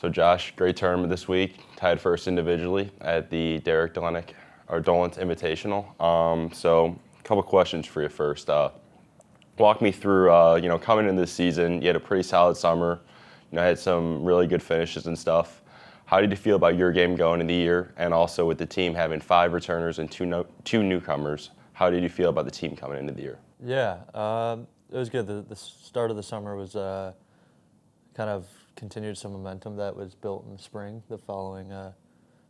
So Josh, great tournament this week. Tied first individually at the Derek Dolenc Invitational. So a couple questions for you first. Walk me through, coming into this season, you had a pretty solid summer. Had some really good finishes and stuff. How did you feel about your game going into the year, and also with the team having 5 returners and two newcomers? How did you feel about the team coming into the year? Yeah, it was good. The start of the summer was kind of continued some momentum that was built in the spring, the following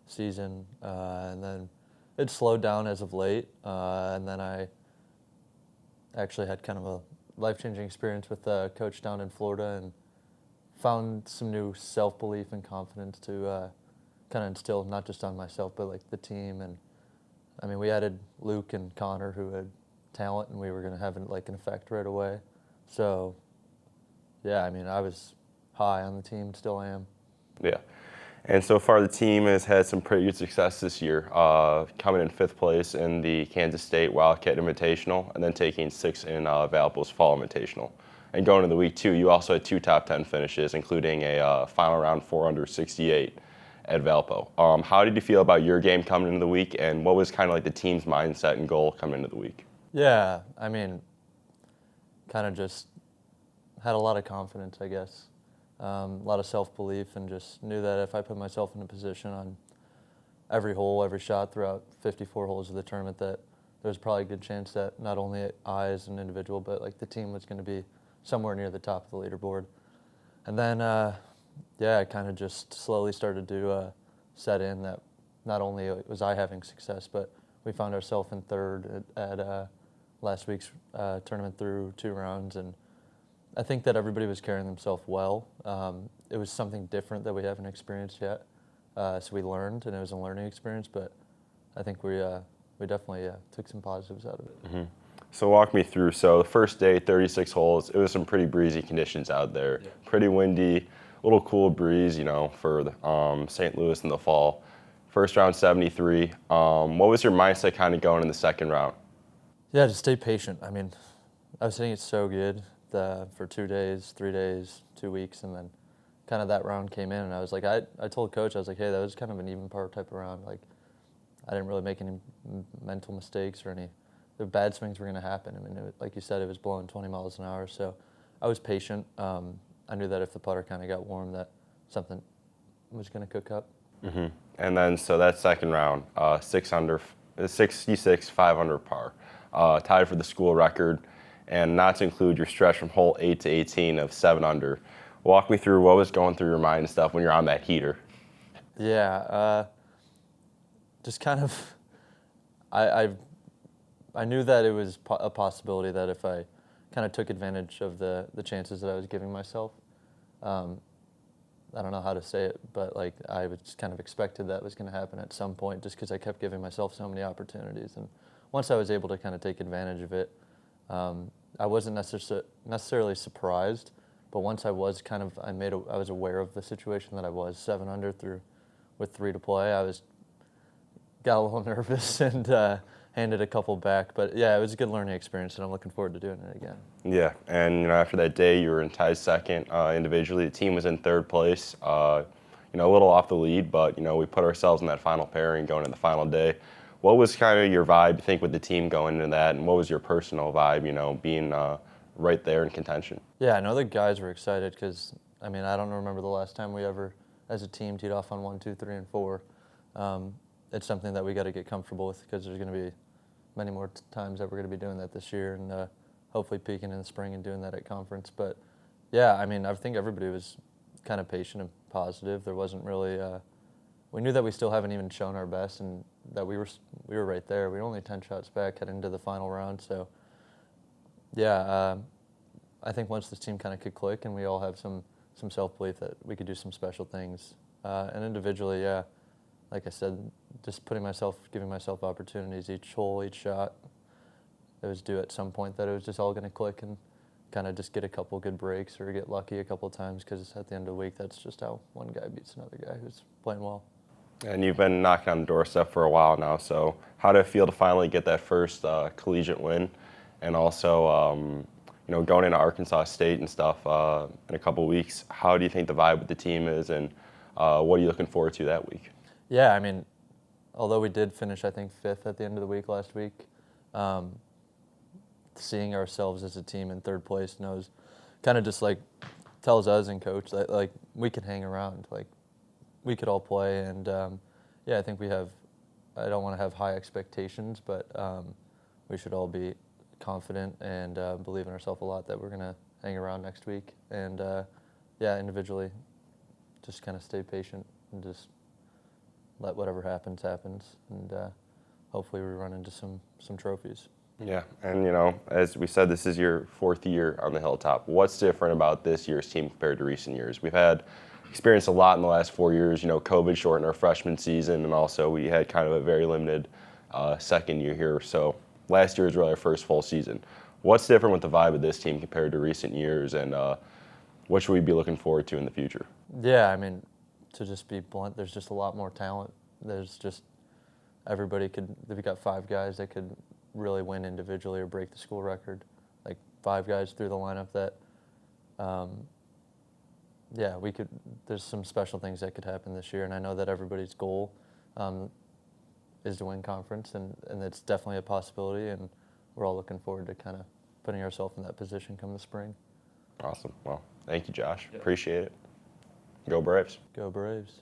season, and then it slowed down as of late. And then I actually had kind of a life-changing experience with a coach down in Florida, and found some new self-belief and confidence to kind of instill not just on myself but like the team. And I mean, we added Luke and Connor, who had talent, and we were going to have an effect right away. So yeah, I mean, I was high on the team, still am. Yeah. And so far the team has had some pretty good success this year, coming in 5th place in the Kansas State Wildcat Invitational, and then taking 6th in Valpo's Fall Invitational. And going into the week 2, you also had 2 top 10 finishes, including a final round 4 under 68 at Valpo. How did you feel about your game coming into the week, and what was kind of like the team's mindset and goal coming into the week? Yeah, I mean, kind of just had a lot of confidence, I guess. A lot of self-belief, and just knew that if I put myself in a position on every hole, every shot throughout 54 holes of the tournament, that there's probably a good chance that not only I as an individual, but like the team was going to be somewhere near the top of the leaderboard. And then, I kind of just slowly started to set in that not only was I having success, but we found ourselves in 3rd at last week's tournament through 2 rounds, and I think that everybody was carrying themselves well. It was something different that we haven't experienced yet, so we learned, and it was a learning experience. But I think we definitely took some positives out of it. Mm-hmm. So walk me through. So the first day, 36 holes. It was some pretty breezy conditions out there. Yeah. Pretty windy, a little cool breeze, for the, St. Louis in the fall. First round 73. What was your mindset kind of going in the second round? Yeah, just stay patient. I mean, I was hitting it so good for 2 days, 3 days, 2 weeks, and then kind of that round came in, and I was like, I told Coach, I was like, hey, that was kind of an even par type of round. Like, I didn't really make any mental mistakes or any. The bad swings were going to happen. I mean, like you said, it was blowing 20 miles an hour, so I was patient. I knew that if the putter kind of got warm, that something was going to cook up. Mm-hmm. And then, so that second round, 66, 5 under par, tied for the school record, and not to include your stretch from hole 8 to 18 of 7 under. Walk me through what was going through your mind and stuff when you're on that heater. Yeah, just kind of, I knew that it was a possibility that if I kind of took advantage of the chances that I was giving myself, I don't know how to say it, but like I was kind of expected that was going to happen at some point, just because I kept giving myself so many opportunities. And once I was able to kind of take advantage of it, I wasn't necessarily surprised, but once I was kind of, I was aware of the situation that I was 7 under with 3 to play. Got a little nervous and handed a couple back, but yeah, it was a good learning experience, and I'm looking forward to doing it again. Yeah, and after that day, you were in tied 2nd individually. The team was in 3rd place. A little off the lead, but we put ourselves in that final pairing going into the final day. What was kind of your vibe, you think, with the team going into that, and what was your personal vibe, being right there in contention? Yeah, I know the guys were excited because, I mean, I don't remember the last time we ever, as a team, teed off on 1, 2, 3, and 4. It's something that we got to get comfortable with, because there's going to be many more times that we're going to be doing that this year, and hopefully peaking in the spring and doing that at conference. But yeah, I mean, I think everybody was kind of patient and positive. There wasn't really, we knew that we still haven't even shown our best, and that we were right there. We were only 10 shots back heading into the final round. So yeah, I think once this team kind of could click and we all have some self-belief that we could do some special things. And individually, yeah, like I said, just giving myself opportunities each hole, each shot. It was due at some point that it was just all going to click and kind of just get a couple good breaks or get lucky a couple of times, because at the end of the week, that's just how one guy beats another guy who's playing well. And you've been knocking on the doorstep for a while now, so how did it feel to finally get that first collegiate win? And also, going into Arkansas State and stuff in a couple of weeks, how do you think the vibe with the team is? And What are you looking forward to that week? Yeah, I mean, although we did finish, I think, 5th at the end of the week last week, seeing ourselves as a team in 3rd place kind of just like tells us and coach that like we can hang around, like we could all play, and yeah, I think we have. I don't want to have high expectations, but we should all be confident and believe in ourselves a lot that we're gonna hang around next week, and yeah, individually, just kind of stay patient and just let whatever happens, and hopefully we run into some trophies. Yeah, and as we said, this is your 4th year on the Hilltop. What's different about this year's team compared to recent years? We've had experienced a lot in the last 4 years. COVID shortened our freshman season, and also we had kind of a very limited second year here. So last year was really our first full season. What's different with the vibe of this team compared to recent years, and what should we be looking forward to in the future? Yeah, I mean, to just be blunt, there's just a lot more talent. There's just we've got 5 guys that could really win individually or break the school record. Like 5 guys through the lineup that, yeah, there's some special things that could happen this year. And I know that everybody's goal is to win conference, and it's definitely a possibility. And we're all looking forward to kind of putting ourselves in that position come the spring. Awesome. Well, thank you, Josh. Appreciate it. Go Braves. Go Braves.